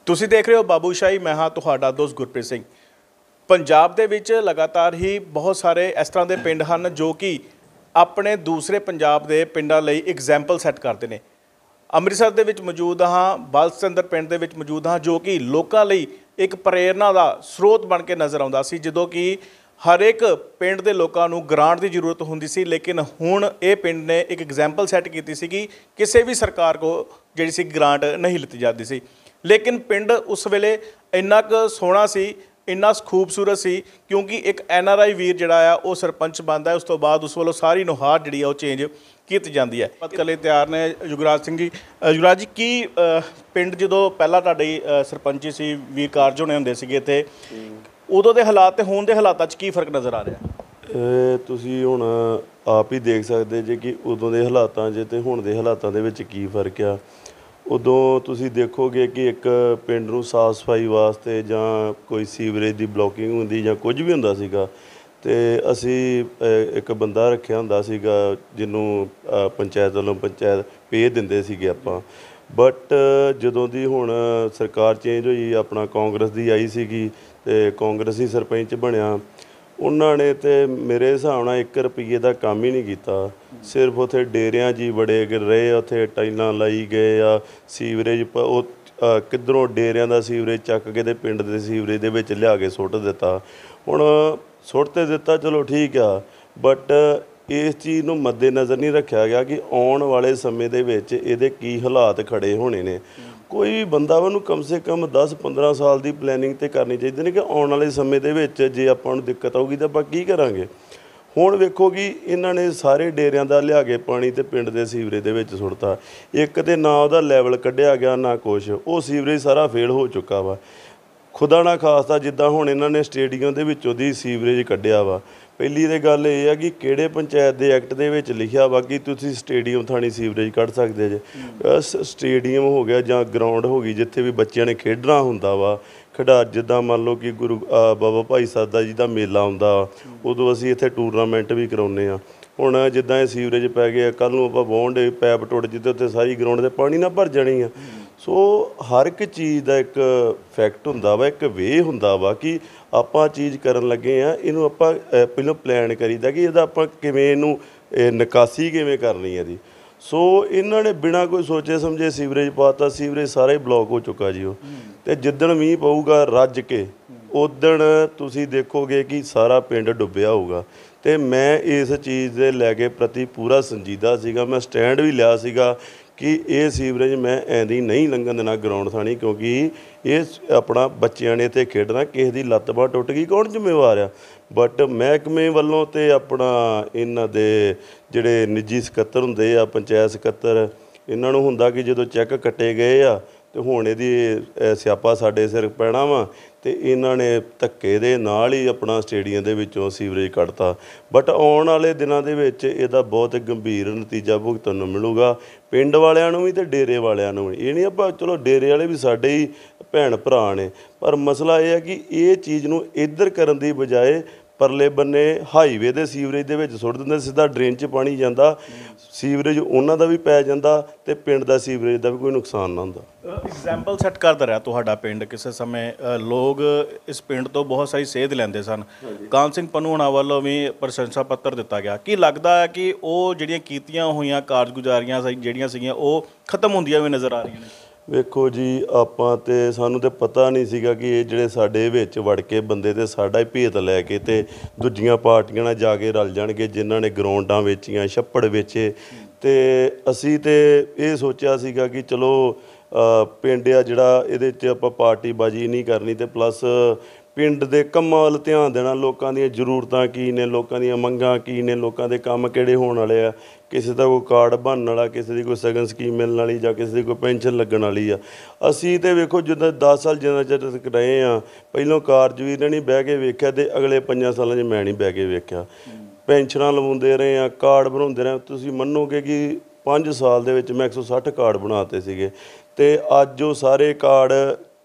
ਤੁਸੀਂ ਦੇਖ ਰਹੇ ਹੋ ਬਾਬੂਸ਼ਾਹੀ। ਮੈਂ ਹਾਂ ਤੁਹਾਡਾ ਦੋਸਤ ਗੁਰਪ੍ਰੀਤ ਸਿੰਘ। ਪੰਜਾਬ ਦੇ ਵਿੱਚ ਲਗਾਤਾਰ ਹੀ ਬਹੁਤ ਸਾਰੇ ਇਸ ਤਰ੍ਹਾਂ ਦੇ ਪਿੰਡ ਹਨ ਜੋ ਕਿ ਆਪਣੇ ਦੂਸਰੇ ਪੰਜਾਬ ਦੇ ਪਿੰਡਾਂ ਲਈ ਐਗਜ਼ਾਮਪਲ ਸੈੱਟ ਕਰਦੇ ਨੇ। ਅੰਮ੍ਰਿਤਸਰ ਦੇ ਵਿੱਚ ਮੌਜੂਦ ਹਾਂ, ਬਲਸਚੰਦਰ ਪਿੰਡ ਦੇ ਵਿੱਚ ਮੌਜੂਦ ਹਾਂ, ਜੋ ਕਿ ਲੋਕਾਂ ਲਈ ਇੱਕ ਪ੍ਰੇਰਨਾ ਦਾ ਸਰੋਤ ਬਣ ਕੇ ਨਜ਼ਰ ਆਉਂਦਾ ਸੀ। ਜਦੋਂ ਕਿ ਹਰ ਇੱਕ ਪਿੰਡ ਦੇ ਲੋਕਾਂ ਨੂੰ ਗ੍ਰਾਂਟ ਦੀ ਜ਼ਰੂਰਤ ਹੁੰਦੀ ਸੀ, ਲੇਕਿਨ ਹੁਣ ਇਹ ਪਿੰਡ ਨੇ ਇੱਕ ਐਗਜ਼ਾਮਪਲ ਸੈੱਟ ਕੀਤੀ ਸੀ ਕਿ ਕਿਸੇ ਵੀ ਸਰਕਾਰ ਕੋਲ ਜਿਹੜੀ ਸੀ ਗ੍ਰਾਂਟ ਨਹੀਂ ਲਿੱਤੀ ਜਾਂਦੀ ਸੀ। लेकिन पिंड उस वेले इन्ना क सोहना सी, इन्ना खूबसूरत सी, क्योंकि एक NRI वीर जिहड़ा आ वो सरपंच बनता है। उस तो बाद उस वालों सारी नुहार जिहड़ी आ वो चेंज की जाती है। बात कर लिए तैयार ने युगराज सिंह जी। युगराज जी, की पिंड जो पहला तुहाडी सरपंची सी, वीर कारज होने हुंदे सीगे इत्थे, उदों दे हालात ते हुण दे हालातां 'च की फर्क नज़र आ रहा? तुसीं हुण आप ही देख सकते जे कि उदों दे हालातां 'च ते हुण दे हालातां दे विच की फर्क आ। उदों तुसीं देखोगे कि एक पिंड नूं साफ सफाई वास्ते जां कोई सीवरेज की ब्लॉकिंग हुंदी जां कुछ भी हुंदा सीगा ते असीं एक बंदा रखिया हुंदा सीगा जिन्हों पंचायत वालों पंचायत पे दिंदे सीगे आपां। बट जदों दी हुण सरकार चेंज होई, अपना कांग्रेस दी आई सीगी ते कांग्रेसी सरपंच बनिया, उन्होंने तो मेरे हिसाब नाल 1 रुपये का काम ही नहीं किया। सिर्फ उत्थे डेरियां जी बड़े रहे, उत्थे टाइलां लाई गए आ, सीवरेज किधरों डेरियां का सीवरेज चक के ते पिंड के सीवरेज दे विच लिया के सुट दिता। हुण सुट ते दिता, चलो ठीक आ, बट इस चीज़ नूं मद्देनज़र नहीं रखा गया कि आने वाले समय दे विच इहदे की हालात खड़े होने ने। कोई भी बंदा वा कम से कम 10-15 साल की प्लैनिंग तो करनी चाहिए ने कि आने वाले समय दे विच जे आपां नूं दिक्कत आऊगी तो आपां की करांगे। हुण वेखो कि इन्हां ने सारे डेरियां दा लिया के पानी ते पिंड दे सीवरेज दे विच सुट्टता। एक ते ना उहदा लैवल कढिया गया ना कुछ, वो सीवरेज सारा फेल हो चुका वा। खुदा ना खास्ता जिद्दां हुण इन्हां ने स्टेडियम दे विचों दी सीवरेज कढिया वा। पहली तो गल ये है कि किहड़े पंचायत के एक्ट दे विच लिखिया वा कि तुसीं स्टेडियम थाणी सीवरेज कढ सकदे जे। स्टेडियम हो गया जां ग्राउंड हो गई जिथे भी बच्चों ने खेडना हुंदा वा, खिडार जिद्दां मान लो कि गुरु बाबा भाई सादा जी का मेला हुंदा, उदों असीं इत्थे टूरनामेंट भी कराउने आ। हुण जिद्दां ये सीवरेज पै गए, कल नूं आपां बौण डे पैप टुट जे ते उत्थे सारी ग्राउंड दे पानी ना भर जानी आ। सो हर एक चीज़ का एक फैक्ट हुंदा वा, एक वे हुंदा वा कि आपां चीज़ करन लगे आ, इहनूं आपां पहिलों प्लैन करीदा कि इहदा आपां किवें इहनूं निकासी किवें करनी है जी। सो इन्हां ने बिना कोई सोचे समझे सीवरेज पाता, सीवरेज सारा ही ब्लॉक हो चुका जी। तो जिद्दण मींह पऊगा रज के उदण तुसीं देखोगे कि सारा पिंड डुੱਬਿਆ होऊगा। तो मैं इस चीज़ दे लैके प्रति पूरा संजीदा सीगा, मैं स्टैंड भी लिया सीगा कि ये सीवरेज मैं ऐदी नहीं लंघन देना ग्राउंड थानी, क्योंकि ये अपना बच्चों ने इत्थे खेडना, किसी की लत्त बांह टुट गई कौन जिम्मेवार आ। बट महकमे वालों तो अपना इन्हां दे जिहड़े निजी सकत्तर हुंदे आ, पंचायत सकत्तर, इन्हां नूं हुंदा कि जदों चैक कट्टे गए आ तो हुण इहदी सियापा साडे सिर पैना वा, ते इन्हां ने धक्के दे नाल ही अपना स्टेडियम दे विचों सीवरेज कढता। बट आउण वाले दिनां दे विच इहदा बहुत गंभीर नतीजा भुगतण नूं मिलूगा, पिंड वालिआं नूं भी ते डेरे वालिआं नूं भी। इह नहीं आपां चलो डेरे वाले भी साडे ही भैण भरा ने, पर मसला यह है कि ये चीज़ नूं इधर करन दी बजाए परले बन्ने हाईवे दे सीवरेज दे विच सुੱਟ दिंदे, सीधा ड्रेन च पानी जांदा, सीवरेज उन्हां दा भी पै जांदा ते पिंड दा सीवरेज दा भी कोई नुकसान ना हुंदा। एग्जाम्पल सैट करदा रहा तुहाडा पिंड किसी समय, लोग इस पिंड तो बहुत सारी सेध लैंदे सन। कान सिंह पन्नू हुणां वालों भी प्रशंसा पत्र दिता गया। की लगदा है कि वो जिहड़ियां कीतियां होईयां कारगुजारियां जिहड़ियां सीगीआं वो खत्म हुंदियां भी नज़र आ रहीआं ने? ਵੇਖੋ जी ਆਪਾਂ ਤੇ ਸਾਨੂੰ ਤੇ ਪਤਾ ਨਹੀਂ ਸੀਗਾ ਕਿ ਇਹ ਜਿਹੜੇ ਸਾਡੇ ਵਿੱਚ ਵੜ ਕੇ ਬੰਦੇ ਤੇ ਸਾਡਾ ਹੀ ਭੇਤ ਲੈ ਕੇ ਤੇ ਦੂਜੀਆਂ ਪਾਰਟੀਆਂ ਨਾਲ ਜਾ ਕੇ ਰਲ ਜਾਣਗੇ, ਜਿਨ੍ਹਾਂ ਨੇ ਗਰਾਊਂਡਾਂ ਵੇਚੀਆਂ, ਛੱਪੜ ਵੇਚੇ। ਤੇ ਅਸੀਂ ਤੇ ਇਹ ਸੋਚਿਆ ਸੀਗਾ ਕਿ ਚਲੋ ਪਿੰਡ ਆ ਜਿਹੜਾ ਇਹਦੇ 'ਚ ਆਪਾਂ ਪਾਰਟੀਬਾਜ਼ੀ ਨਹੀਂ ਕਰਨੀ, ਤੇ ਪਲੱਸ ਪਿੰਡ ਦੇ ਕੰਮਾਂ ਵੱਲ ਧਿਆਨ ਦੇਣਾ, ਲੋਕਾਂ ਦੀਆਂ ਜ਼ਰੂਰਤਾਂ ਕੀ ਨੇ, ਲੋਕਾਂ ਦੀਆਂ ਮੰਗਾਂ ਕੀ ਨੇ, ਲੋਕਾਂ ਦੇ ਕੰਮ ਕਿਹੜੇ ਹੋਣ ਵਾਲੇ ਆ, ਕਿਸੇ ਦਾ ਕੋਈ ਕਾਰਡ ਬਣਨ ਵਾਲਾ, ਕਿਸੇ ਦੀ ਕੋਈ ਸਗਨ ਸਕੀਮ ਮਿਲਣ ਵਾਲੀ ਜਾਂ ਕਿਸੇ ਦੀ ਕੋਈ ਪੈਨਸ਼ਨ ਲੱਗਣ ਵਾਲੀ ਆ। ਅਸੀਂ ਤਾਂ ਵੇਖੋ ਜਿੱਦਾਂ 10 ਸਾਲ ਜਿੰਨਾ ਚਿਰ ਤੱਕ ਰਹੇ ਹਾਂ, ਪਹਿਲੋਂ ਕਾਰਜਵੀਰ ਨੇ ਨਹੀਂ ਬਹਿ ਕੇ ਵੇਖਿਆ ਤੇ ਅਗਲੇ 5 ਸਾਲਾਂ 'ਚ ਮੈਂ ਨਹੀਂ ਬਹਿ ਕੇ ਵੇਖਿਆ। ਪੈਨਸ਼ਨਾਂ ਲਵਾਉਂਦੇ ਰਹੇ ਆ, ਕਾਰਡ ਬਣਾਉਂਦੇ ਰਹੇ। ਤੁਸੀਂ ਮੰਨੋਗੇ ਕਿ 5 ਸਾਲ ਦੇ ਵਿੱਚ ਮੈਂ 160 ਕਾਰਡ ਬਣਾਤੇ ਸੀਗੇ, ਤੇ ਅੱਜ ਉਹ ਸਾਰੇ ਕਾਰਡ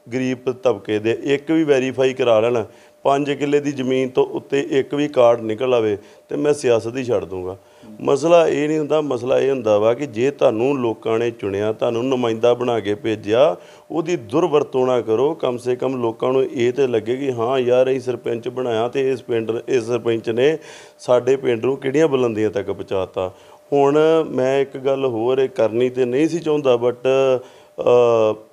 ਗਰੀਬ ਤਬਕੇ ਦੇ ਇੱਕ ਵੀ ਵੈਰੀਫਾਈ ਕਰਾ ਲੈਣ, 5 ਕਿੱਲੇ ਦੀ ਜ਼ਮੀਨ ਤੋਂ ਉੱਤੇ ਇੱਕ ਵੀ ਕਾਰਡ ਨਿਕਲ ਆਵੇ ਤੇ ਮੈਂ ਸਿਆਸਤ ਹੀ ਛੱਡ ਦੂੰਗਾ। ਮਸਲਾ ਇਹ ਨਹੀਂ ਹੁੰਦਾ, ਮਸਲਾ ਇਹ ਹੁੰਦਾ ਵਾ ਕਿ ਜੇ ਤੁਹਾਨੂੰ ਲੋਕਾਂ ਨੇ ਚੁਣਿਆ, ਤੁਹਾਨੂੰ ਨੁਮਾਇੰਦਾ ਬਣਾ ਕੇ ਭੇਜਿਆ, ਉਹਦੀ ਦੁਰਵਰਤੋਂ ਨਾ ਕਰੋ। ਕਮ ਸੇ ਕਮ ਲੋਕਾਂ ਨੂੰ ਇਹ ਤਾਂ ਲੱਗੇ ਕਿ ਹਾਂ ਯਾਰ ਅਸੀਂ ਸਰਪੰਚ ਬਣਾਇਆ ਤੇ ਇਸ ਸਰਪੰਚ ਨੇ ਸਾਡੇ ਪਿੰਡ ਨੂੰ ਕਿਹੜੀਆਂ ਬੁਲੰਦੀਆਂ ਤੱਕ ਪਹੁੰਚਾਤਾ। ਹੁਣ ਮੈਂ ਇੱਕ ਗੱਲ ਹੋਰ ਕਰਨੀ ਤੇ ਨਹੀਂ ਸੀ ਚਾਹੁੰਦਾ, ਬਟ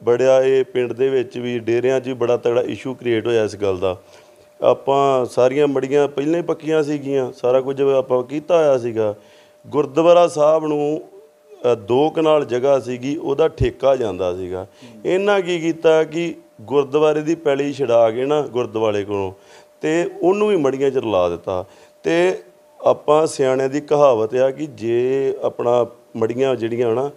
ਬੜਿਆ ਇਹ ਪਿੰਡ ਦੇ ਵਿੱਚ ਵੀ ਡੇਰਿਆਂ 'ਚ ਵੀ ਬੜਾ ਤਗੜਾ ਇਸ਼ੂ ਕ੍ਰੀਏਟ ਹੋਇਆ ਇਸ ਗੱਲ ਦਾ। ਆਪਾਂ ਸਾਰੀਆਂ ਮੜੀਆਂ ਪਹਿਲਾਂ ਹੀ ਪੱਕੀਆਂ ਸੀਗੀਆਂ, ਸਾਰਾ ਕੁਝ ਆਪਾਂ ਕੀਤਾ ਹੋਇਆ ਸੀਗਾ। ਗੁਰਦੁਆਰਾ ਸਾਹਿਬ ਨੂੰ 2 ਕਨਾਲ ਜਗ੍ਹਾ ਸੀਗੀ, ਉਹਦਾ ਠੇਕਾ ਜਾਂਦਾ ਸੀਗਾ। ਇਹਨਾਂ ਕੀ ਕੀਤਾ ਕਿ ਗੁਰਦੁਆਰੇ ਦੀ ਪੈਲੀ ਛਡਾ ਕੇ ਨਾ ਗੁਰਦੁਆਰੇ ਕੋਲੋਂ ਅਤੇ ਉਹਨੂੰ ਵੀ ਮੜੀਆਂ 'ਚ ਰਲਾ ਦਿੱਤਾ। ਅਤੇ ਆਪਾਂ ਸਿਆਣਿਆਂ ਦੀ ਕਹਾਵਤ ਆ ਕਿ ਜੇ ਆਪਣਾ ਮੜੀਆਂ ਜਿਹੜੀਆਂ ਨਾ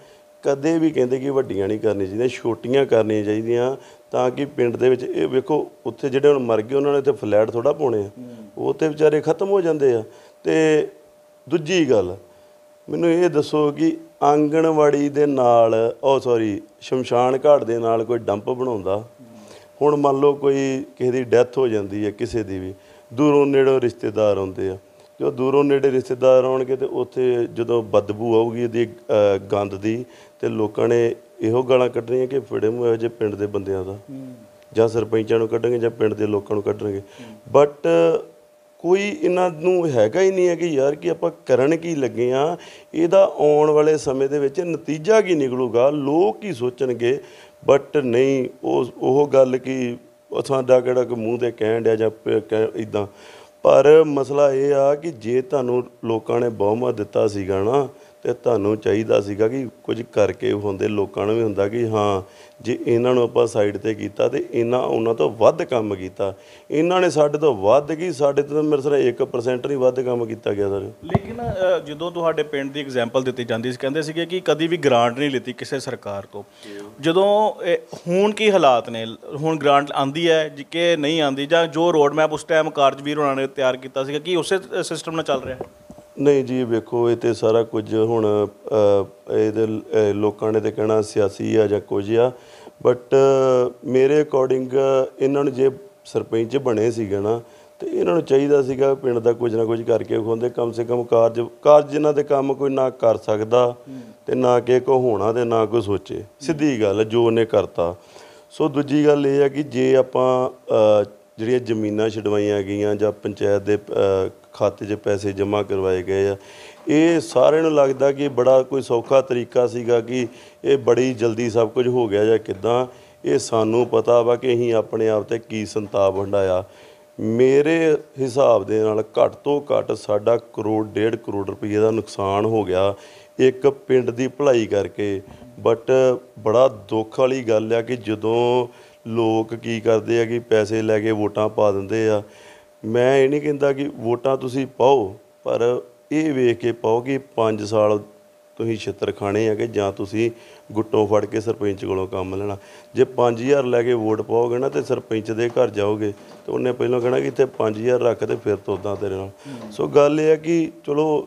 ਕਦੇ ਵੀ ਕਹਿੰਦੇ ਕਿ ਵੱਡੀਆਂ ਨਹੀਂ ਕਰਨੀਆਂ ਚਾਹੀਦੀਆਂ, ਛੋਟੀਆਂ ਕਰਨੀਆਂ ਚਾਹੀਦੀਆਂ, ਤਾਂ ਕਿ ਪਿੰਡ ਦੇ ਵਿੱਚ ਇਹ ਵੇਖੋ ਉੱਥੇ ਜਿਹੜੇ ਹੁਣ ਮਰ ਗਏ ਉਹਨਾਂ ਨੇ ਇੱਥੇ ਫਲੈਟ ਥੋੜ੍ਹਾ ਪਾਉਣੇ ਆ, ਉਹ ਤਾਂ ਵਿਚਾਰੇ ਖਤਮ ਹੋ ਜਾਂਦੇ ਆ। ਅਤੇ ਦੂਜੀ ਗੱਲ ਮੈਨੂੰ ਇਹ ਦੱਸੋ ਕਿ ਆਂਗਣਵਾੜੀ ਦੇ ਨਾਲ ਸ਼ਮਸ਼ਾਨ ਘਾਟ ਦੇ ਨਾਲ ਕੋਈ ਡੰਪ ਬਣਾਉਂਦਾ? ਹੁਣ ਮੰਨ ਲਓ ਕੋਈ ਕਿਸੇ ਦੀ ਡੈਥ ਹੋ ਜਾਂਦੀ ਹੈ, ਕਿਸੇ ਦੀ ਵੀ ਦੂਰੋਂ ਨੇੜੋਂ ਰਿਸ਼ਤੇਦਾਰ ਆਉਂਦੇ ਆ, ਜੋ ਦੂਰੋਂ ਨੇੜੇ ਰਿਸ਼ਤੇਦਾਰ ਆਉਣਗੇ ਅਤੇ ਉੱਥੇ ਜਦੋਂ ਬਦਬੂ ਆਊਗੀ ਇਹਦੀ ਗੰਦ ਦੀ, ਅਤੇ ਲੋਕਾਂ ਨੇ ਇਹੋ ਗਾਲਾਂ ਕੱਢਣੀਆਂ ਕਿ ਫੜੇ ਮੂੰਹ ਇਹੋ ਜਿਹੇ ਪਿੰਡ ਦੇ ਬੰਦਿਆਂ ਦਾ, ਜਾਂ ਸਰਪੰਚਾਂ ਨੂੰ ਕੱਢਣਗੇ ਜਾਂ ਪਿੰਡ ਦੇ ਲੋਕਾਂ ਨੂੰ ਕੱਢਣਗੇ। ਬਟ ਕੋਈ ਇਹਨਾਂ ਨੂੰ ਹੈਗਾ ਹੀ ਨਹੀਂ ਹੈ ਕਿ ਯਾਰ ਕਿ ਆਪਾਂ ਕਰਨ ਕੀ ਲੱਗੇ ਹਾਂ, ਇਹਦਾ ਆਉਣ ਵਾਲੇ ਸਮੇਂ ਦੇ ਵਿੱਚ ਨਤੀਜਾ ਕੀ ਨਿਕਲੂਗਾ, ਲੋਕ ਕੀ ਸੋਚਣਗੇ। ਬਟ ਨਹੀਂ, ਉਹ ਗੱਲ ਕਿ ਸਾਡਾ ਕਿਹੜਾ ਕੋਈ ਮੂੰਹ 'ਤੇ ਕਹਿਣ ਡਿਆ ਜਾਂ ਇੱਦਾਂ। ਪਰ ਮਸਲਾ ਇਹ ਆ ਕਿ ਜੇ ਤੁਹਾਨੂੰ ਲੋਕਾਂ ਨੇ ਬਹੁਮਤ ਦਿੱਤਾ ਸੀਗਾ ਨਾ, ਅਤੇ ਤੁਹਾਨੂੰ ਚਾਹੀਦਾ ਸੀਗਾ ਕਿ ਕੁਝ ਕਰਕੇ ਹੁੰਦੇ, ਲੋਕਾਂ ਨੂੰ ਵੀ ਹੁੰਦਾ ਕਿ ਹਾਂ ਜੇ ਇਹਨਾਂ ਨੂੰ ਆਪਾਂ ਸਾਈਡ 'ਤੇ ਕੀਤਾ ਅਤੇ ਉਹਨਾਂ ਤੋਂ ਵੱਧ ਕੰਮ ਕੀਤਾ। ਇਹਨਾਂ ਨੇ ਸਾਡੇ ਤੋਂ ਵੱਧ ਕੀ, ਸਾਡੇ ਤੋਂ ਮੇਰੇ ਸਾਰਾ 1% ਨਹੀਂ ਵੱਧ ਕੰਮ ਕੀਤਾ ਗਿਆ ਸਰ। ਲੇਕਿਨ ਜਦੋਂ ਤੁਹਾਡੇ ਪਿੰਡ ਦੀ ਐਗਜ਼ਾਮਪਲ ਦਿੱਤੀ ਜਾਂਦੀ ਸੀ, ਕਹਿੰਦੇ ਸੀਗੇ ਕਿ ਕਦੀ ਵੀ ਗ੍ਰਾਂਟ ਨਹੀਂ ਲਿੱਤੀ ਕਿਸੇ ਸਰਕਾਰ ਤੋਂ। ਜਦੋਂ ਹੁਣ ਕੀ ਹਾਲਾਤ ਨੇ, ਹੁਣ ਗ੍ਰਾਂਟ ਆਉਂਦੀ ਹੈ ਕਿ ਨਹੀਂ ਆਉਂਦੀ, ਜਾਂ ਜੋ ਰੋਡ ਮੈਪ ਉਸ ਟਾਈਮ ਕਾਰਜਵੀਰ ਹੋਣਾ ਨੇ ਤਿਆਰ ਕੀਤਾ ਸੀਗਾ ਕਿ ਉਸੇ ਸਿਸਟਮ ਨਾਲ ਚੱਲ ਰਿਹਾ? ਨਹੀਂ ਜੀ, ਵੇਖੋ ਇਹ ਤਾਂ ਸਾਰਾ ਕੁਝ ਹੁਣ ਇਹਦੇ ਲੋਕਾਂ ਨੇ ਤਾਂ ਕਹਿਣਾ ਸਿਆਸੀ ਆ ਜਾਂ ਕੁਝ ਆ, ਬਟ ਮੇਰੇ ਅਕੋਰਡਿੰਗ ਇਹਨਾਂ ਨੂੰ ਜੇ ਸਰਪੰਚ ਬਣੇ ਸੀਗੇ ਨਾ, ਅਤੇ ਇਹਨਾਂ ਨੂੰ ਚਾਹੀਦਾ ਸੀਗਾ ਪਿੰਡ ਦਾ ਕੁਝ ਨਾ ਕੁਝ ਕਰਕੇ ਵਿਖਾਉਂਦੇ। ਕਮ ਸੇ ਕਮ ਕਾਰਜ ਇਹਨਾਂ ਦੇ ਕੰਮ ਕੋਈ ਨਾ ਕਰ ਸਕਦਾ ਅਤੇ ਨਾ ਕਿਸੇ ਕੋ ਹੋਣਾ ਅਤੇ ਨਾ ਕੋਈ ਸੋਚੇ, ਸਿੱਧੀ ਗੱਲ ਜੋ ਉਹਨੇ ਕਰਤਾ। ਸੋ ਦੂਜੀ ਗੱਲ ਇਹ ਹੈ ਕਿ ਜੇ ਆਪਾਂ ਜਿਹੜੀਆਂ ਜ਼ਮੀਨਾਂ ਛਡਵਾਈਆਂ ਗਈਆਂ ਜਾਂ ਪੰਚਾਇਤ ਦੇ ਖਾਤੇ 'ਚ ਪੈਸੇ ਜਮ੍ਹਾਂ ਕਰਵਾਏ ਗਏ ਆ, ਇਹ ਸਾਰਿਆਂ ਨੂੰ ਲੱਗਦਾ ਕਿ ਬੜਾ ਕੋਈ ਸੌਖਾ ਤਰੀਕਾ ਸੀਗਾ ਕਿ ਇਹ ਬੜੀ ਜਲਦੀ ਸਭ ਕੁਝ ਹੋ ਗਿਆ ਜਾਂ ਕਿੱਦਾਂ। ਇਹ ਸਾਨੂੰ ਪਤਾ ਵਾ ਕਿ ਅਸੀਂ ਆਪਣੇ ਆਪ 'ਤੇ ਕੀ ਸੰਤਾਪ ਹੰਢਾਇਆ। ਮੇਰੇ ਹਿਸਾਬ ਦੇ ਨਾਲ ਘੱਟ ਤੋਂ ਘੱਟ ਸਾਡਾ 1 ਕਰੋੜ 1.5 ਕਰੋੜ ਰੁਪਈਏ ਦਾ ਨੁਕਸਾਨ ਹੋ ਗਿਆ ਇੱਕ ਪਿੰਡ ਦੀ ਭਲਾਈ ਕਰਕੇ। ਬਟ ਬੜਾ ਦੁੱਖ ਵਾਲੀ ਗੱਲ ਆ ਕਿ ਜਦੋਂ ਲੋਕ ਕੀ ਕਰਦੇ ਆ ਕਿ ਪੈਸੇ ਲੈ ਕੇ ਵੋਟਾਂ ਪਾ ਦਿੰਦੇ ਆ। ਮੈਂ ਇਹ ਨਹੀਂ ਕਹਿੰਦਾ ਕਿ ਵੋਟਾਂ ਤੁਸੀਂ ਪਾਓ, ਪਰ ਇਹ ਵੇਖ ਕੇ ਪਾਓ ਕਿ 5 ਸਾਲ ਤੁਸੀਂ ਛਿੱਤਰ ਖਾਣੇ ਆ ਕਿ ਜਾਂ ਤੁਸੀਂ ਗੁੱਟੋਂ ਫੜ ਕੇ ਸਰਪੰਚ ਕੋਲੋਂ ਕੰਮ ਲੈਣਾ। ਜੇ 5000 ਲੈ ਕੇ ਵੋਟ ਪਾਓਗੇ ਨਾ ਅਤੇ ਸਰਪੰਚ ਦੇ ਘਰ ਜਾਓਗੇ ਤਾਂ ਉਹਨੇ ਪਹਿਲਾਂ ਕਹਿਣਾ ਕਿ ਇੱਥੇ 5000 ਰੱਖ ਅਤੇ ਫਿਰ ਤੋਂ ਉੱਦਾਂ ਤੇਰੇ ਨਾਲ। ਸੋ ਗੱਲ ਇਹ ਹੈ ਕਿ ਚਲੋ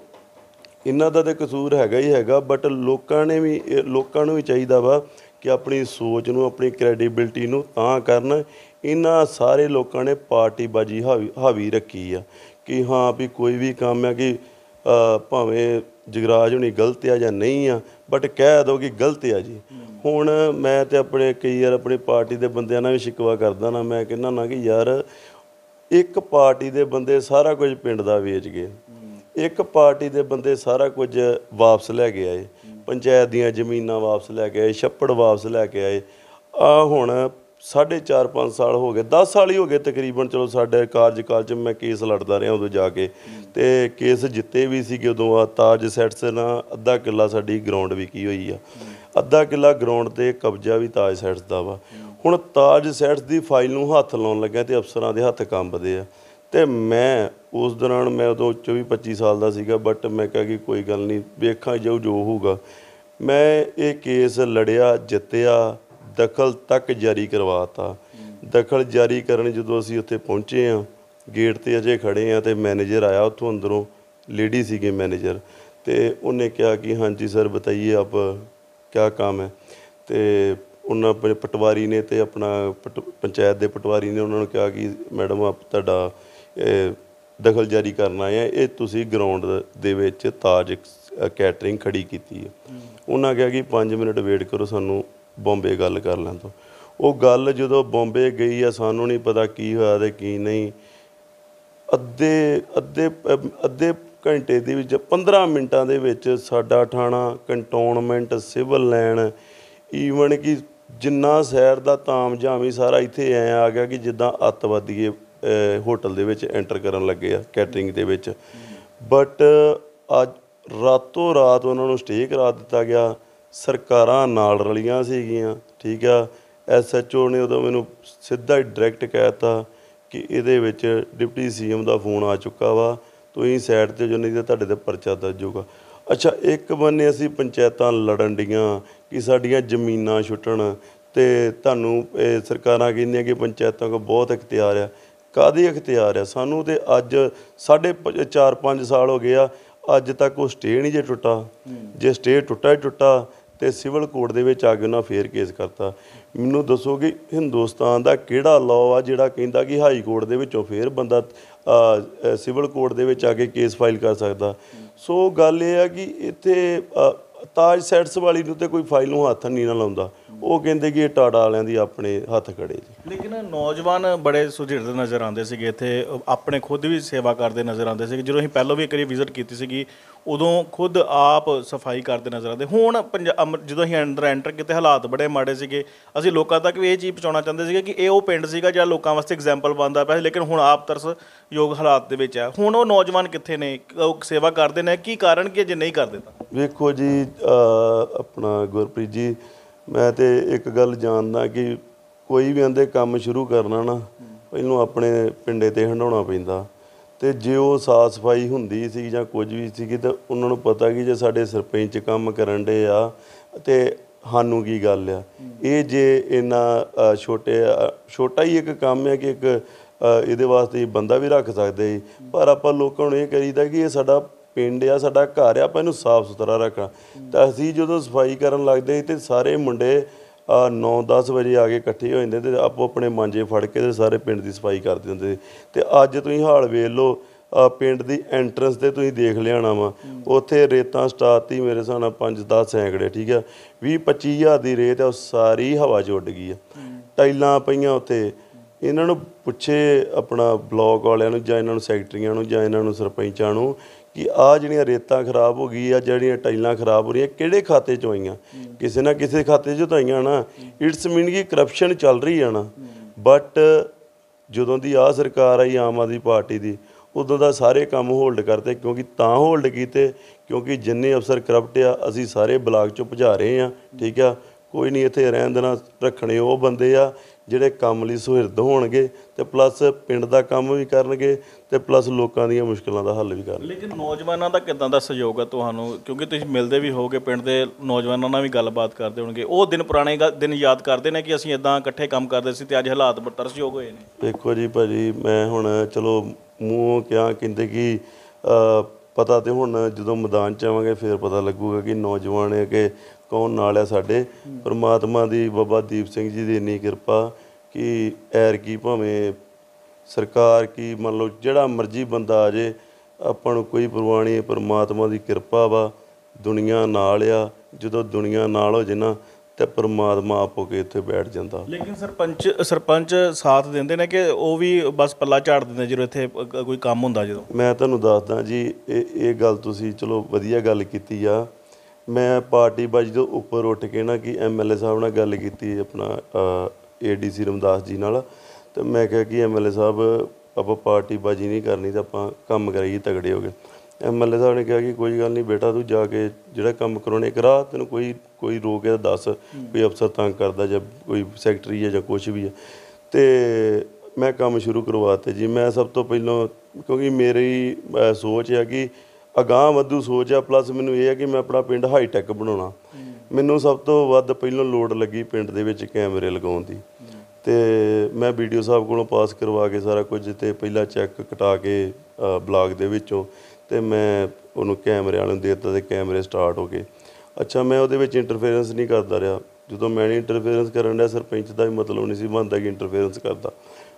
ਇਹਨਾਂ ਦਾ ਤਾਂ ਕਸੂਰ ਹੈਗਾ ਹੀ ਹੈਗਾ, ਬਟ ਲੋਕਾਂ ਨੂੰ ਵੀ ਚਾਹੀਦਾ ਵਾ ਕਿ ਆਪਣੀ ਸੋਚ ਨੂੰ, ਆਪਣੀ ਕ੍ਰੈਡੀਬਿਲਟੀ ਨੂੰ ਤਾਂ ਕਰਨ। ਇਹਨਾਂ ਸਾਰੇ ਲੋਕਾਂ ਨੇ ਪਾਰਟੀਬਾਜ਼ੀ ਹਾਵੀ ਰੱਖੀ ਆ ਕਿ ਹਾਂ ਵੀ ਕੋਈ ਵੀ ਕੰਮ ਹੈ ਕਿ ਭਾਵੇਂ ਜਗਰਾਜ ਹੋਣੀ ਗਲਤ ਆ ਜਾਂ ਨਹੀਂ ਆ, ਬਟ ਕਹਿ ਦਿਓ ਕਿ ਗਲਤ ਆ ਜੀ। ਹੁਣ ਮੈਂ ਤਾਂ ਕਈ ਵਾਰ ਆਪਣੀ ਪਾਰਟੀ ਦੇ ਬੰਦਿਆਂ ਨਾਲ ਵੀ ਸ਼ਿਕਵਾ ਕਰਦਾ ਨਾ, ਮੈਂ ਕਹਿੰਦਾ ਨਾ ਕਿ ਯਾਰ ਇੱਕ ਪਾਰਟੀ ਦੇ ਬੰਦੇ ਸਾਰਾ ਕੁਝ ਪਿੰਡ ਦਾ ਵੇਚ ਗਏ, ਇੱਕ ਪਾਰਟੀ ਦੇ ਬੰਦੇ ਸਾਰਾ ਕੁਝ ਵਾਪਸ ਲੈ ਕੇ ਆਏ, ਪੰਚਾਇਤ ਦੀਆਂ ਜ਼ਮੀਨਾਂ ਵਾਪਸ ਲੈ ਕੇ ਆਏ, ਛੱਪੜ ਵਾਪਸ ਲੈ ਕੇ ਆਏ। ਹੁਣ 4.5 ਸਾਲ ਹੋ ਗਏ, 10 ਸਾਲ ਹੀ ਹੋ ਗਏ ਤਕਰੀਬਨ। ਚਲੋ ਸਾਡੇ ਕਾਰਜਕਾਲ 'ਚ ਮੈਂ ਕੇਸ ਲੜਦਾ ਰਿਹਾ ਉਦੋਂ ਜਾ ਕੇ, ਅਤੇ ਕੇਸ ਜਿੱਤੇ ਵੀ ਸੀਗੇ ਉਦੋਂ। ਆ ਤਾਜ ਸੈਟਸ ਨਾਲ ਅੱਧਾ ਕਿੱਲਾ ਸਾਡੀ ਗਰਾਊਂਡ ਵਿਕੀ ਹੋਈ ਆ, ਅੱਧਾ ਕਿੱਲਾ ਗਰਾਊਂਡ 'ਤੇ ਕਬਜ਼ਾ ਵੀ ਤਾਜ ਸੈਟਸ ਦਾ ਵਾ। ਹੁਣ ਤਾਜ ਸੈਟਸ ਦੀ ਫਾਈਲ ਨੂੰ ਹੱਥ ਲਾਉਣ ਲੱਗਿਆ ਅਤੇ ਅਫਸਰਾਂ ਦੇ ਹੱਥ ਕੰਬਦੇ ਆ। ਅਤੇ ਮੈਂ ਉਸ ਦੌਰਾਨ ਮੈਂ ਉਦੋਂ 24-25 ਸਾਲ ਦਾ ਸੀਗਾ, ਬਟ ਮੈਂ ਕਿਹਾ ਕਿ ਕੋਈ ਗੱਲ ਨਹੀਂ, ਵੇਖਾਂ ਜੋ ਹੋਊਗਾ। ਮੈਂ ਇਹ ਕੇਸ ਲੜਿਆ, ਜਿੱਤਿਆ, ਦਖਲ ਤੱਕ ਜਾਰੀ ਕਰਵਾਤਾ। ਦਖਲ ਜਾਰੀ ਕਰਨ ਜਦੋਂ ਅਸੀਂ ਉੱਥੇ ਪਹੁੰਚੇ ਹਾਂ, ਗੇਟ 'ਤੇ ਅਜੇ ਖੜ੍ਹੇ ਹਾਂ ਅਤੇ ਮੈਨੇਜਰ ਆਇਆ ਉੱਥੋਂ ਅੰਦਰੋਂ, ਲੇਡੀ ਸੀਗੇ ਮੈਨੇਜਰ, ਅਤੇ ਉਹਨੇ ਕਿਹਾ ਕਿ ਹਾਂਜੀ ਸਰ ਬਤਾਈਏ ਆਪ ਕਿਆ ਕੰਮ ਹੈ। ਅਤੇ ਉਹਨਾਂ ਆਪਣੇ ਪਟਵਾਰੀ ਨੇ ਅਤੇ ਆਪਣਾ ਪੰਚਾਇਤ ਦੇ ਪਟਵਾਰੀ ਨੇ ਉਹਨਾਂ ਨੂੰ ਕਿਹਾ ਕਿ ਮੈਡਮ ਆਪ ਤੁਹਾਡਾ ਦਖਲ ਜਾਰੀ ਕਰਨ ਆਏ ਆ। ਇਹ ਤੁਸੀਂ ਗਰਾਊਂਡ ਦੇ ਵਿੱਚ ਤਾਜ ਕੈਟਰਿੰਗ ਖੜੀ ਕੀਤੀ ਹੈ। ਉਹਨਾਂ ਕਿਹਾ ਕਿ 5 ਮਿੰਟ ਵੇਟ ਕਰੋ, ਸਾਨੂੰ ਬੰਬੇ ਗੱਲ ਕਰ ਲੈਣ ਤੋਂ। ਉਹ ਗੱਲ ਜਦੋਂ ਬੰਬੇ ਗਈ ਆ, ਸਾਨੂੰ ਨਹੀਂ ਪਤਾ ਕੀ ਹੋਇਆ ਤੇ ਕੀ ਨਹੀਂ। ਅੱਧੇ ਘੰਟੇ ਦੇ ਵਿੱਚ 15 ਮਿੰਟਾਂ ਦੇ ਵਿੱਚ ਸਾਡਾ ਥਾਣਾ, ਕੰਟੋਨਮੈਂਟ, ਸਿਵਲ ਲਾਈਨ, ਈਵਨ ਕਿ ਜਿੰਨਾ ਸ਼ਹਿਰ ਦਾ ਤਾਮਝਾਮ ਹੀ ਸਾਰਾ ਇੱਥੇ ਐਂ ਆ ਗਿਆ ਕਿ ਜਿੱਦਾਂ ਅੱਤਵਾਦੀਏ ਹੋਟਲ ਦੇ ਵਿੱਚ ਐਂਟਰ ਕਰਨ ਲੱਗੇ ਆ ਕੈਟਰਿੰਗ ਦੇ ਵਿੱਚ। ਬਟ ਅੱਜ ਰਾਤੋਂ ਰਾਤ ਉਹਨਾਂ ਨੂੰ ਸਟੇ ਕਰਾ ਦਿੱਤਾ ਗਿਆ। ਸਰਕਾਰਾਂ ਨਾਲ ਰਲੀਆਂ ਸੀਗੀਆਂ, ਠੀਕ ਆ। SHO ਨੇ ਉਦੋਂ ਮੈਨੂੰ ਸਿੱਧਾ ਹੀ ਡਾਇਰੈਕਟ ਕਹਿ ਦਿੱਤਾ ਕਿ ਇਹਦੇ ਵਿੱਚ ਡਿਪਟੀ CM ਦਾ ਫੋਨ ਆ ਚੁੱਕਾ ਵਾ, ਤੁਸੀਂ ਸਾਈਡ 'ਤੇ ਜੋ, ਨਹੀਂ ਤਾਂ ਤੁਹਾਡੇ 'ਤੇ ਪਰਚਾ ਦਰਜ ਹੋਊਗਾ। ਅੱਛਾ, ਇੱਕ ਬੰਨੇ ਅਸੀਂ ਪੰਚਾਇਤਾਂ ਲੜਨ ਡੀਆਂ ਕਿ ਸਾਡੀਆਂ ਜ਼ਮੀਨਾਂ ਛੁੱਟਣ, ਅਤੇ ਤੁਹਾਨੂੰ ਸਰਕਾਰਾਂ ਕਹਿੰਦੀਆਂ ਕਿ ਪੰਚਾਇਤਾਂ ਕੋਲ ਬਹੁਤ ਇਖਤਿਆਰ ਆ। ਕਾਹਦੇ ਇਖਤਿਆਰ ਆ? ਸਾਨੂੰ ਤਾਂ ਅੱਜ 4.5 ਸਾਲ ਹੋ ਗਏ ਆ, ਅੱਜ ਤੱਕ ਉਹ ਸਟੇ ਨਹੀਂ ਜੇ ਟੁੱਟਾ। ਜੇ ਸਟੇ ਟੁੱਟਾ ਹੀ ਟੁੱਟਾ ਤੇ ਸਿਵਲ ਕੋਰਟ ਦੇ ਵਿੱਚ ਆ ਕੇ ਉਹਨਾਂ ਫੇਰ ਕੇਸ ਕਰਤਾ। ਮੈਨੂੰ ਦੱਸੋ ਕਿ ਹਿੰਦੁਸਤਾਨ ਦਾ ਕਿਹੜਾ ਲਾਅ ਆ ਜਿਹੜਾ ਕਹਿੰਦਾ ਕਿ ਹਾਈ ਕੋਰਟ ਦੇ ਵਿੱਚੋਂ ਫੇਰ ਬੰਦਾ ਸਿਵਲ ਕੋਰਟ ਦੇ ਵਿੱਚ ਆ ਕੇ ਕੇਸ ਫਾਈਲ ਕਰ ਸਕਦਾ? ਸੋ ਗੱਲ ਇਹ ਆ ਕਿ ਇੱਥੇ ਤਾਜ ਸੈਟਸ ਵਾਲੀ ਨੂੰ ਤਾਂ ਕੋਈ ਫਾਈਲ ਨੂੰ ਹੱਥ ਨਹੀਂ ਨਾ ਲਾਉਂਦਾ। ਉਹ ਕਹਿੰਦੇ ਕਿ ਇਹ ਟਾਟਾ ਵਾਲਿਆਂ ਦੀ ਆਪਣੇ ਹੱਥ ਖੜੇ ਜੀ। ਲੇਕਿਨ ਨੌਜਵਾਨ ਬੜੇ ਸੁਝਿਰਦੇ ਨਜ਼ਰ ਆਉਂਦੇ ਸੀਗੇ ਇੱਥੇ, ਆਪਣੇ ਖੁਦ ਵੀ ਸੇਵਾ ਕਰਦੇ ਨਜ਼ਰ ਆਉਂਦੇ ਸੀਗੇ। ਜਦੋਂ ਅਸੀਂ ਪਹਿਲਾਂ ਵੀ ਇੱਕ ਵਾਰੀ ਵਿਜ਼ਿਟ ਕੀਤੀ ਸੀਗੀ, ਉਦੋਂ ਖੁਦ ਆਪ ਸਫਾਈ ਕਰਦੇ ਨਜ਼ਰ ਆਉਂਦੇ। ਹੁਣ ਜਦੋਂ ਅਸੀਂ ਅੰਦਰ ਐਂਟਰ ਕੀਤੇ, ਹਾਲਾਤ ਬੜੇ ਮਾੜੇ ਸੀਗੇ। ਅਸੀਂ ਲੋਕਾਂ ਤੱਕ ਵੀ ਇਹ ਚੀਜ਼ ਪਹੁੰਚਾਉਣਾ ਚਾਹੁੰਦੇ ਸੀਗੇ ਕਿ ਇਹ ਉਹ ਪਿੰਡ ਸੀਗਾ ਜਿਹੜਾ ਲੋਕਾਂ ਵਾਸਤੇ ਐਗਜ਼ਾਮਪਲ ਬਣਦਾ ਪਿਆ ਸੀ, ਲੇਕਿਨ ਹੁਣ ਆਪ ਤਰਸਯੋਗ ਹਾਲਾਤ ਦੇ ਵਿੱਚ ਹੈ। ਹੁਣ ਉਹ ਨੌਜਵਾਨ ਕਿੱਥੇ ਨੇ? ਉਹ ਸੇਵਾ ਕਰਦੇ ਨੇ, ਕੀ ਕਾਰਨ ਕਿ ਜੇ ਨਹੀਂ ਕਰਦੇ ਤਾਂ? ਵੇਖੋ ਜੀ, ਆਪਣਾ ਗੁਰਪ੍ਰੀਤ ਜੀ, ਮੈਂ ਤਾਂ ਇੱਕ ਗੱਲ ਜਾਣਦਾ ਕਿ ਕੋਈ ਵੀ ਆਂਦੇ ਕੰਮ ਸ਼ੁਰੂ ਕਰਨਾ ਨਾ, ਪਹਿਲਾਂ ਆਪਣੇ ਪਿੰਡੇ 'ਤੇ ਹੰਡਾਉਣਾ ਪੈਂਦਾ। ਅਤੇ ਜੇ ਉਹ ਸਾਫ਼ ਸਫਾਈ ਹੁੰਦੀ ਸੀ ਜਾਂ ਕੁਝ ਵੀ ਸੀਗੀ ਤਾਂ ਉਹਨਾਂ ਨੂੰ ਪਤਾ ਕਿ ਜੇ ਸਾਡੇ ਸਰਪੰਚ ਕੰਮ ਕਰਨ ਡੇ ਆ ਅਤੇ ਸਾਨੂੰ ਕੀ ਗੱਲ ਆ। ਇਹ ਜੇ ਇੰਨਾ ਛੋਟਾ ਹੀ ਇੱਕ ਕੰਮ ਹੈ ਕਿ ਇੱਕ ਇਹਦੇ ਵਾਸਤੇ ਬੰਦਾ ਵੀ ਰੱਖ ਸਕਦੇ, ਪਰ ਆਪਾਂ ਲੋਕਾਂ ਨੂੰ ਇਹ ਕਰੀਦਾ ਕਿ ਇਹ ਸਾਡਾ ਪਿੰਡ ਆ, ਸਾਡਾ ਘਰ ਆ, ਆਪਾਂ ਇਹਨੂੰ ਸਾਫ਼ ਸੁਥਰਾ ਰੱਖਣਾ। ਤਾਂ ਅਸੀਂ ਜਦੋਂ ਸਫਾਈ ਕਰਨ ਲੱਗਦੇ ਤੇ ਸਾਰੇ ਮੁੰਡੇ 9-10 ਵਜੇ ਆ ਕੇ ਇਕੱਠੇ ਹੋ ਜਾਂਦੇ ਅਤੇ ਆਪੋ ਆਪਣੇ ਮਾਂਜੇ ਫੜ ਕੇ ਅਤੇ ਸਾਰੇ ਪਿੰਡ ਦੀ ਸਫਾਈ ਕਰਦੇ ਹੁੰਦੇ। ਅਤੇ ਅੱਜ ਤੁਸੀਂ ਹਾਲ ਵੇਖ ਲਓ, ਪਿੰਡ ਦੀ ਐਂਟਰੈਂਸ 'ਤੇ ਤੁਸੀਂ ਦੇਖ ਲਿਆਣਾ ਵਾ, ਉੱਥੇ ਰੇਤਾਂ ਸਟਾਤੀ ਮੇਰੇ ਹਿਸਾਬ ਨਾਲ 5-10 ਸੈਂਕੜੇ, ਠੀਕ ਆ। 20-25 ਹਜ਼ਾਰ ਦੀ ਰੇਤ ਆ, ਉਹ ਸਾਰੀ ਹਵਾ 'ਚ ਉੱਡ ਗਈ ਆ। ਟਾਈਲਾਂ ਪਈਆਂ ਉੱਥੇ। ਇਹਨਾਂ ਨੂੰ ਪੁੱਛੇ ਆਪਣਾ ਬਲੋਕ ਵਾਲਿਆਂ ਨੂੰ ਜਾਂ ਇਹਨਾਂ ਨੂੰ ਸੈਕਟਰੀਆਂ ਨੂੰ ਜਾਂ ਇਹਨਾਂ ਨੂੰ ਸਰਪੰਚਾਂ ਨੂੰ ਕਿ ਆਹ ਜਿਹੜੀਆਂ ਰੇਤਾਂ ਖਰਾਬ ਹੋ ਗਈ ਆ, ਜਿਹੜੀਆਂ ਟਾਈਲਾਂ ਖਰਾਬ ਹੋ ਰਹੀਆਂ, ਕਿਹੜੇ ਖਾਤੇ 'ਚੋਂ ਆਈਆਂ? ਕਿਸੇ ਨਾ ਕਿਸੇ ਖਾਤੇ 'ਚੋਂ ਤਾਂ ਆਈਆਂ ਨਾ। ਇਟਸ ਮੀਨ ਕਿ ਕਰਪਸ਼ਨ ਚੱਲ ਰਹੀ ਆ ਨਾ। ਬਟ ਜਦੋਂ ਦੀ ਆਹ ਸਰਕਾਰ ਆਈ ਆਮ ਆਦਮੀ ਪਾਰਟੀ ਦੀ, ਉਦੋਂ ਦਾ ਸਾਰੇ ਕੰਮ ਹੋਲਡ ਕਰਤੇ। ਕਿਉਂਕਿ ਤਾਂ ਹੋਲਡ ਕੀਤੇ ਕਿਉਂਕਿ ਜਿੰਨੇ ਅਫਸਰ ਕਰਪਟ ਆ, ਅਸੀਂ ਸਾਰੇ ਬਲਾਕ 'ਚੋਂ ਭਜਾ ਰਹੇ ਹਾਂ, ਠੀਕ ਆ। ਕੋਈ ਨਹੀਂ, ਇੱਥੇ ਰਹਿਣ ਦੇਣਾ। ਰੱਖਣੇ ਉਹ ਬੰਦੇ ਆ ਜਿਹੜੇ ਕੰਮ ਲਈ ਸੁਹਿਰਦ ਹੋਣਗੇ ਅਤੇ ਪਲੱਸ ਪਿੰਡ ਦਾ ਕੰਮ ਵੀ ਕਰਨਗੇ ਅਤੇ ਪਲੱਸ ਲੋਕਾਂ ਦੀਆਂ ਮੁਸ਼ਕਿਲਾਂ ਦਾ ਹੱਲ ਵੀ ਕਰਨਗੇ। ਲੇਕਿਨ ਨੌਜਵਾਨਾਂ ਦਾ ਕਿੱਦਾਂ ਦਾ ਸਹਿਯੋਗ ਹੈ ਤੁਹਾਨੂੰ? ਕਿਉਂਕਿ ਤੁਸੀਂ ਮਿਲਦੇ ਵੀ ਹੋਗੇ, ਪਿੰਡ ਦੇ ਨੌਜਵਾਨਾਂ ਨਾਲ ਵੀ ਗੱਲਬਾਤ ਕਰਦੇ ਹੋਣਗੇ। ਉਹ ਦਿਨ ਪੁਰਾਣੇ ਦਿਨ ਯਾਦ ਕਰਦੇ ਨੇ ਕਿ ਅਸੀਂ ਇੱਦਾਂ ਇਕੱਠੇ ਕੰਮ ਕਰਦੇ ਸੀ ਅਤੇ ਅੱਜ ਹਾਲਾਤ ਤਰਸਯੋਗ ਹੋਏ ਨੇ? ਦੇਖੋ ਜੀ ਭਾਅ ਜੀ, ਮੈਂ ਹੁਣ ਚਲੋ ਮੂੰਹੋਂ ਕਿਹਾ ਕਹਿੰਦੇ ਕਿ ਪਤਾ ਤਾਂ ਹੁਣ ਜਦੋਂ ਮੈਦਾਨ 'ਚ ਆਵਾਂਗੇ ਫਿਰ ਪਤਾ ਲੱਗੂਗਾ ਕਿ ਨੌਜਵਾਨ ਹੈ ਕਿ ਕੌਣ ਨਾਲ ਆ ਸਾਡੇ। ਪਰਮਾਤਮਾ ਦੀ, ਬਾਬਾ ਦੀਪ ਸਿੰਘ ਜੀ ਦੀ ਇੰਨੀ ਕਿਰਪਾ ਕਿ ਐਰਕੀ ਭਾਵੇਂ ਸਰਕਾਰ ਕੀ ਮੰਨ ਲਓ ਜਿਹੜਾ ਮਰਜ਼ੀ ਬੰਦਾ ਆ ਜੇ, ਆਪਾਂ ਨੂੰ ਕੋਈ ਪਰਵਾਹ ਨਹੀਂ। ਪਰਮਾਤਮਾ ਦੀ ਕਿਰਪਾ ਵਾ, ਦੁਨੀਆ ਨਾਲ ਆ। ਜਦੋਂ ਦੁਨੀਆ ਨਾਲ ਹੋ ਜੇ ਨਾ ਅਤੇ ਪਰਮਾਤਮਾ ਆਪ ਹੋ ਕੇ ਇੱਥੇ ਬੈਠ ਜਾਂਦਾ। ਲੇਕਿਨ ਸਰਪੰਚ ਸਾਥ ਦਿੰਦੇ ਨੇ ਕਿ ਉਹ ਵੀ ਬਸ ਪੱਲਾ ਝਾੜ ਦਿੰਦੇ ਜਦੋਂ ਇੱਥੇ ਕੋਈ ਕੰਮ ਹੁੰਦਾ? ਜਦੋਂ ਮੈਂ ਤੁਹਾਨੂੰ ਦੱਸਦਾ ਜੀ, ਇਹ ਗੱਲ ਤੁਸੀਂ ਚਲੋ ਵਧੀਆ ਗੱਲ ਕੀਤੀ ਆ। ਮੈਂ ਪਾਰਟੀ ਬਾਜੀ ਤੋਂ ਉੱਪਰ ਉੱਠ ਕੇ ਨਾ ਕਿ MLA ਸਾਹਿਬ ਨਾਲ ਗੱਲ ਕੀਤੀ ਆਪਣਾ ADC ਰਮਦਾਸ ਜੀ ਨਾਲ, ਅਤੇ ਮੈਂ ਕਿਹਾ ਕਿ MLA ਸਾਹਿਬ ਆਪਾਂ ਪਾਰਟੀ ਬਾਜੀ ਨਹੀਂ ਕਰਨੀ ਤਾਂ ਆਪਾਂ ਕੰਮ ਕਰਾਈਏ ਤਗੜੇ ਹੋ ਗਏ। MLA ਸਾਹਿਬ ਨੇ ਕਿਹਾ ਕਿ ਕੋਈ ਗੱਲ ਨਹੀਂ ਬੇਟਾ, ਤੂੰ ਜਾ ਕੇ ਜਿਹੜਾ ਕੰਮ ਕਰਾਉਣੇ ਕਰਾ, ਤੈਨੂੰ ਕੋਈ ਰੋਕ ਹੈ ਦੱਸ, ਕੋਈ ਅਫਸਰ ਤੰਗ ਕਰਦਾ ਜਾਂ ਕੋਈ ਸੈਕਟਰੀ ਹੈ ਜਾਂ ਕੁਛ ਵੀ ਹੈ। ਅਤੇ ਮੈਂ ਕੰਮ ਸ਼ੁਰੂ ਕਰਵਾਤੇ ਜੀ। ਮੈਂ ਸਭ ਤੋਂ ਪਹਿਲਾਂ, ਕਿਉਂਕਿ ਮੇਰੀ ਸੋਚ ਹੈ ਕਿ ਅਗਾਂਹ ਵਧੂ ਸੋਚ ਆ, ਪਲੱਸ ਮੈਨੂੰ ਇਹ ਹੈ ਕਿ ਮੈਂ ਆਪਣਾ ਪਿੰਡ ਹਾਈਟੈਕ ਬਣਾਉਣਾ। ਮੈਨੂੰ ਸਭ ਤੋਂ ਵੱਧ ਪਹਿਲਾਂ ਲੋੜ ਲੱਗੀ ਪਿੰਡ ਦੇ ਵਿੱਚ ਕੈਮਰੇ ਲਗਾਉਣ ਦੀ, ਅਤੇ ਮੈਂ BDO ਸਾਹਿਬ ਕੋਲੋਂ ਪਾਸ ਕਰਵਾ ਕੇ ਸਾਰਾ ਕੁਝ, ਅਤੇ ਪਹਿਲਾਂ ਚੈੱਕ ਕਟਾ ਕੇ ਬਲਾਕ ਦੇ ਵਿੱਚੋਂ, ਅਤੇ ਮੈਂ ਉਹਨੂੰ ਕੈਮਰੇ ਵਾਲਿਆਂ ਨੂੰ ਦੇ ਦਿੱਤਾ ਅਤੇ ਕੈਮਰੇ ਸਟਾਰਟ ਹੋ ਗਏ। ਅੱਛਾ, ਮੈਂ ਉਹਦੇ ਵਿੱਚ ਇੰਟਰਫੇਰੈਂਸ ਨਹੀਂ ਕਰਦਾ ਰਿਹਾ। ਜਦੋਂ ਮੈਂ ਨਹੀਂ ਇੰਟਰਫੇਰੈਂਸ ਕਰਨ ਡਿਆ, ਸਰਪੰਚ ਦਾ ਵੀ ਮਤਲਬ ਨਹੀਂ ਸੀ ਬਣਦਾ ਕਿ ਇੰਟਰਫੇਰੈਂਸ ਕਰਦਾ।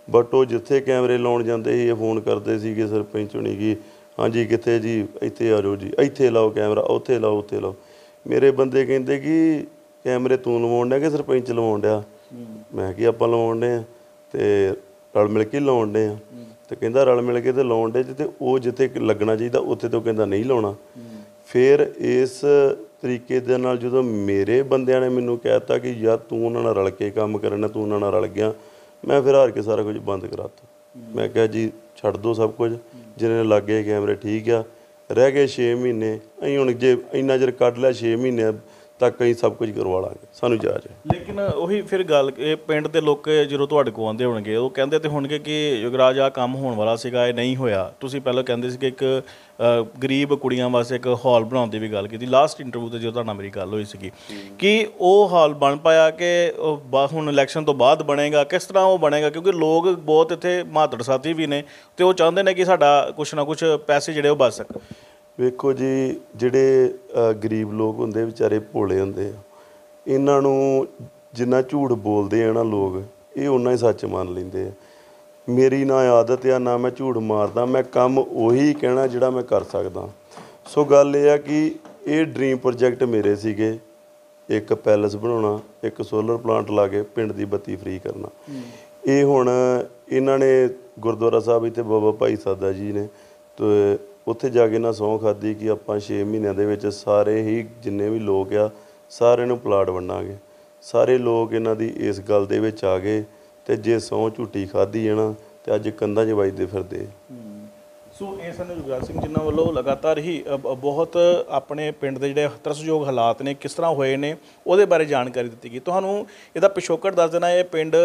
ਬਟ ਉਹ ਜਿੱਥੇ ਕੈਮਰੇ ਲਾਉਣ ਜਾਂਦੇ ਸੀ ਇਹ ਫੋਨ ਕਰਦੇ ਸੀਗੇ ਸਰਪੰਚ ਹੋਣੀ ਕਿ ਹਾਂਜੀ ਕਿੱਥੇ ਜੀ, ਇੱਥੇ ਆ ਜਾਓ ਜੀ, ਇੱਥੇ ਲਾਓ ਕੈਮਰਾ, ਉੱਥੇ ਲਾਓ, ਉੱਥੇ ਲਾਓ। ਮੇਰੇ ਬੰਦੇ ਕਹਿੰਦੇ ਕਿ ਕੈਮਰੇ ਤੂੰ ਲਵਾਉਣ ਡਿਆ ਕਿ ਸਰਪੰਚ ਲਵਾਉਣ ਡਿਆ? ਮੈਂ ਕਿ ਆਪਾਂ ਲਵਾਉਣ ਡੇ ਆ ਅਤੇ ਰਲ ਮਿਲ ਕੇ ਲਾਉਣ ਡੇ ਆ। ਤੇ ਕਹਿੰਦਾ ਰਲ ਮਿਲ ਕੇ ਤੇ ਲਾਉਣ ਡੇ ਤੇ ਉਹ ਜਿੱਥੇ ਲੱਗਣਾ ਚਾਹੀਦਾ ਉੱਥੇ ਤੋਂ ਕਹਿੰਦਾ ਨਹੀਂ ਲਾਉਣਾ। ਫਿਰ ਇਸ ਤਰੀਕੇ ਦੇ ਨਾਲ ਜਦੋਂ ਮੇਰੇ ਬੰਦਿਆਂ ਨੇ ਮੈਨੂੰ ਕਹਿ ਦਿੱਤਾ ਕਿ ਯਾਰ ਤੂੰ ਉਹਨਾਂ ਨਾਲ ਰਲ ਕੇ ਕੰਮ ਕਰਨਾ, ਤੂੰ ਉਹਨਾਂ ਨਾਲ ਰਲ ਗਿਆ, ਮੈਂ ਫਿਰ ਹਾਰ ਕੇ ਸਾਰਾ ਕੁਝ ਬੰਦ ਕਰਾਤਾ। ਮੈਂ ਕਿਹਾ ਜੀ ਛੱਡ ਦਿਓ ਸਭ ਕੁਝ, ਜਿਹਨੇ ਲੱਗੇ ਕੈਮਰੇ ਠੀਕ ਆ। ਰਹਿ ਗਏ 6 ਮਹੀਨੇ, ਅਸੀਂ ਹੁਣ ਜੇ ਇੰਨਾ ਚਿਰ ਕੱਢ ਲਿਆ 6 ਮਹੀਨੇ ਤੱਕ ਅਸੀਂ ਸਭ ਕੁਝ ਕਰਵਾ ਲਾਂਗੇ, ਸਾਨੂੰ ਜਾਇਜ਼ ਹੈ। ਲੇਕਿਨ ਉਹੀ ਫਿਰ ਗੱਲ ਇਹ ਪਿੰਡ ਦੇ ਲੋਕ ਜਦੋਂ ਤੁਹਾਡੇ ਕੋਲ ਆਉਂਦੇ ਹੋਣਗੇ ਉਹ ਕਹਿੰਦੇ ਤੇ ਹੋਣਗੇ ਕਿ ਯੁਗਰਾਜ ਆਹ ਕੰਮ ਹੋਣ ਵਾਲਾ ਸੀਗਾ, ਇਹ ਨਹੀਂ ਹੋਇਆ। ਤੁਸੀਂ ਪਹਿਲਾਂ ਕਹਿੰਦੇ ਸੀ ਕਿ ਇੱਕ ਗਰੀਬ ਕੁੜੀਆਂ ਵਾਸਤੇ ਇੱਕ ਹਾਲ ਬਣਾਉਣ ਦੀ ਵੀ ਗੱਲ ਕੀਤੀ ਲਾਸਟ ਇੰਟਰਵਿਊ 'ਤੇ ਜਦੋਂ ਤੁਹਾਡੇ ਨਾਲ ਮੇਰੀ ਗੱਲ ਹੋਈ ਸੀਗੀ ਕਿ ਉਹ ਹਾਲ ਬਣ ਪਾਇਆ ਕਿ ਹੁਣ ਇਲੈਕਸ਼ਨ ਤੋਂ ਬਾਅਦ ਬਣੇਗਾ, ਕਿਸ ਤਰ੍ਹਾਂ ਉਹ ਬਣੇਗਾ? ਕਿਉਂਕਿ ਲੋਕ ਬਹੁਤ ਇੱਥੇ ਮਾਤੜ ਸਾਥੀ ਵੀ ਨੇ ਅਤੇ ਉਹ ਚਾਹੁੰਦੇ ਨੇ ਕਿ ਸਾਡਾ ਕੁਛ ਨਾ ਕੁਛ ਪੈਸੇ ਜਿਹੜੇ ਉਹ ਬਚ ਸਕਣ। ਵੇਖੋ ਜੀ, ਜਿਹੜੇ ਗਰੀਬ ਲੋਕ ਹੁੰਦੇ ਵਿਚਾਰੇ ਭੋਲੇ ਹੁੰਦੇ ਆ, ਇਹਨਾਂ ਨੂੰ ਜਿੰਨਾ ਝੂਠ ਬੋਲਦੇ ਆ ਨਾ ਲੋਕ, ਇਹ ਓਨਾ ਹੀ ਸੱਚ ਮੰਨ ਲੈਂਦੇ ਆ। ਮੇਰੀ ਨਾ ਆਦਤ ਆ, ਨਾ ਮੈਂ ਝੂਠ ਮਾਰਦਾ, ਮੈਂ ਕੰਮ ਉਹੀ ਕਹਿਣਾ ਜਿਹੜਾ ਮੈਂ ਕਰ ਸਕਦਾ। ਸੋ ਗੱਲ ਇਹ ਆ ਕਿ ਇਹ ਡਰੀਮ ਪ੍ਰੋਜੈਕਟ ਮੇਰੇ ਸੀਗੇ, ਇੱਕ ਪੈਲਸ ਬਣਾਉਣਾ, ਇੱਕ ਸੋਲਰ ਪਲਾਂਟ ਲਾ ਕੇ ਪਿੰਡ ਦੀ ਬੱਤੀ ਫ੍ਰੀ ਕਰਨਾ। ਇਹ ਹੁਣ ਇਹਨਾਂ ਨੇ ਗੁਰਦੁਆਰਾ ਸਾਹਿਬ ਇੱਥੇ ਬਾਬਾ ਭਾਈ ਸਾਦਾ ਜੀ ਨੇ ਤੇ ਉੱਥੇ ਜਾ ਕੇ ਨਾ ਸਹੁੰ ਖਾਧੀ ਕਿ ਆਪਾਂ 6 ਮਹੀਨਿਆਂ ਦੇ ਵਿੱਚ ਸਾਰੇ ਹੀ ਜਿੰਨੇ ਵੀ ਲੋਕ ਆ ਸਾਰਿਆਂ ਨੂੰ ਪਲਾਟ ਵੰਡਾਂਗੇ। ਸਾਰੇ ਲੋਕ ਇਹਨਾਂ ਦੀ ਇਸ ਗੱਲ ਦੇ ਵਿੱਚ ਆ ਗਏ ਅਤੇ ਜੇ ਸਹੁੰ ਝੂਠੀ ਖਾਧੀ ਹੈ ਨਾ ਅਤੇ ਅੱਜ ਕੰਧਾਂ 'ਚ ਵੱਜਦੇ ਫਿਰਦੇ। ਸੋ ਇਹ ਸਨ ਯੁਵਰਾਜ ਸਿੰਘ ਜਿਨ੍ਹਾਂ ਵੱਲੋਂ ਲਗਾਤਾਰ ਹੀ ਬਹੁਤ ਆਪਣੇ ਪਿੰਡ ਦੇ ਜਿਹੜੇ ਤਰਸਯੋਗ ਹਾਲਾਤ ਨੇ ਕਿਸ ਤਰ੍ਹਾਂ ਹੋਏ ਨੇ ਉਹਦੇ ਬਾਰੇ ਜਾਣਕਾਰੀ ਦਿੱਤੀ ਗਈ। ਤੁਹਾਨੂੰ ਇਹਦਾ ਪਿਛੋਕੜ ਦੱਸ ਦੇਣਾ, ਇਹ ਪਿੰਡ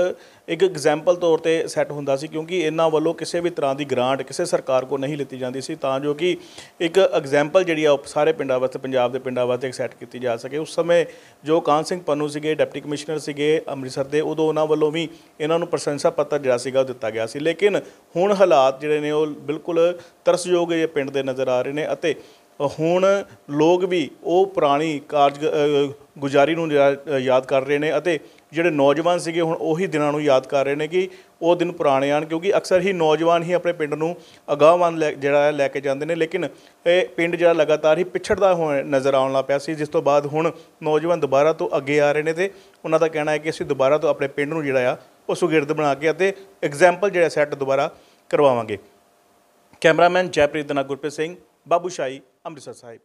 ਇੱਕ ਐਗਜ਼ਾਮਪਲ ਤੌਰ 'ਤੇ ਸੈੱਟ ਹੁੰਦਾ ਸੀ ਕਿਉਂਕਿ ਇਹਨਾਂ ਵੱਲੋਂ ਕਿਸੇ ਵੀ ਤਰ੍ਹਾਂ ਦੀ ਗ੍ਰਾਂਟ ਕਿਸੇ ਸਰਕਾਰ ਕੋਲ ਨਹੀਂ ਲਿੱਤੀ ਜਾਂਦੀ ਸੀ ਤਾਂ ਜੋ ਕਿ ਇੱਕ ਐਗਜ਼ਾਮਪਲ ਜਿਹੜੀ ਆ ਉਹ ਸਾਰੇ ਪਿੰਡਾਂ ਵਾਸਤੇ, ਪੰਜਾਬ ਦੇ ਪਿੰਡਾਂ ਵਾਸਤੇ ਇੱਕ ਸੈੱਟ ਕੀਤੀ ਜਾ ਸਕੇ। ਉਸ ਸਮੇਂ ਜੋ ਕਾਹਨ ਸਿੰਘ ਪੰਨੂ ਸੀਗੇ ਡਿਪਟੀ ਕਮਿਸ਼ਨਰ ਸੀਗੇ ਅੰਮ੍ਰਿਤਸਰ ਦੇ, ਉਦੋਂ ਉਹਨਾਂ ਵੱਲੋਂ ਵੀ ਇਹਨਾਂ ਨੂੰ ਪ੍ਰਸ਼ੰਸਾ ਪੱਤਰ ਜਿਹੜਾ ਸੀਗਾ ਉਹ ਦਿੱਤਾ ਗਿਆ ਸੀ। ਲੇਕਿਨ ਹੁਣ ਹਾਲਾਤ ਜਿਹੜੇ ਨੇ ਉਹ ਬਿਲਕੁਲ ਤਰਸਯੋਗ ਇਹ ਪਿੰਡ ਦੇ ਨਜ਼ਰ ਆ ਰਹੇ ਨੇ ਅਤੇ ਹੁਣ ਲੋਕ ਵੀ ਉਹ ਪੁਰਾਣੀ ਗੁਜ਼ਾਰੀ ਨੂੰ ਯਾਦ ਕਰ ਰਹੇ ਨੇ ਅਤੇ ਜਿਹੜੇ ਨੌਜਵਾਨ ਸੀਗੇ ਹੁਣ ਉਹੀ ਦਿਨਾਂ ਨੂੰ ਯਾਦ ਕਰ ਰਹੇ ਨੇ ਕਿ ਉਹ ਦਿਨ ਪੁਰਾਣੇ ਆਉਣ, ਕਿਉਂਕਿ ਅਕਸਰ ਹੀ ਨੌਜਵਾਨ ਹੀ ਆਪਣੇ ਪਿੰਡ ਨੂੰ ਅਗਾਂਹਵਨ ਜਿਹੜਾ ਲੈ ਕੇ ਜਾਂਦੇ ਨੇ। ਲੇਕਿਨ ਇਹ ਪਿੰਡ ਜਿਹੜਾ ਲਗਾਤਾਰ ਹੀ ਪਿਛੜਦਾ ਹੋਇਆ ਨਜ਼ਰ ਆਉਣ ਲੱਗ ਪਿਆ ਸੀ, ਜਿਸ ਤੋਂ ਬਾਅਦ ਹੁਣ ਨੌਜਵਾਨ ਦੁਬਾਰਾ ਤੋਂ ਅੱਗੇ ਆ ਰਹੇ ਨੇ ਅਤੇ ਉਹਨਾਂ ਦਾ ਕਹਿਣਾ ਹੈ ਕਿ ਅਸੀਂ ਦੁਬਾਰਾ ਤੋਂ ਆਪਣੇ ਪਿੰਡ ਨੂੰ ਜਿਹੜਾ ਆ ਉਹ ਸੁਗਿਰਦ ਬਣਾ ਕੇ ਅਤੇ ਐਗਜ਼ਾਮਪਲ ਜਿਹੜਾ ਸੈੱਟ ਦੁਬਾਰਾ ਕਰਵਾਵਾਂਗੇ। ਕੈਮਰਾਮੈਨ ਜੈਪ੍ਰੀਤ ਦੇ ਨਾਲ ਗੁਰਪ੍ਰੀਤ ਸਿੰਘ, ਬਾਬੂ ਸ਼ਾਹੀ, ਅੰਮ੍ਰਿਤਸਰ ਸਾਹਿਬ।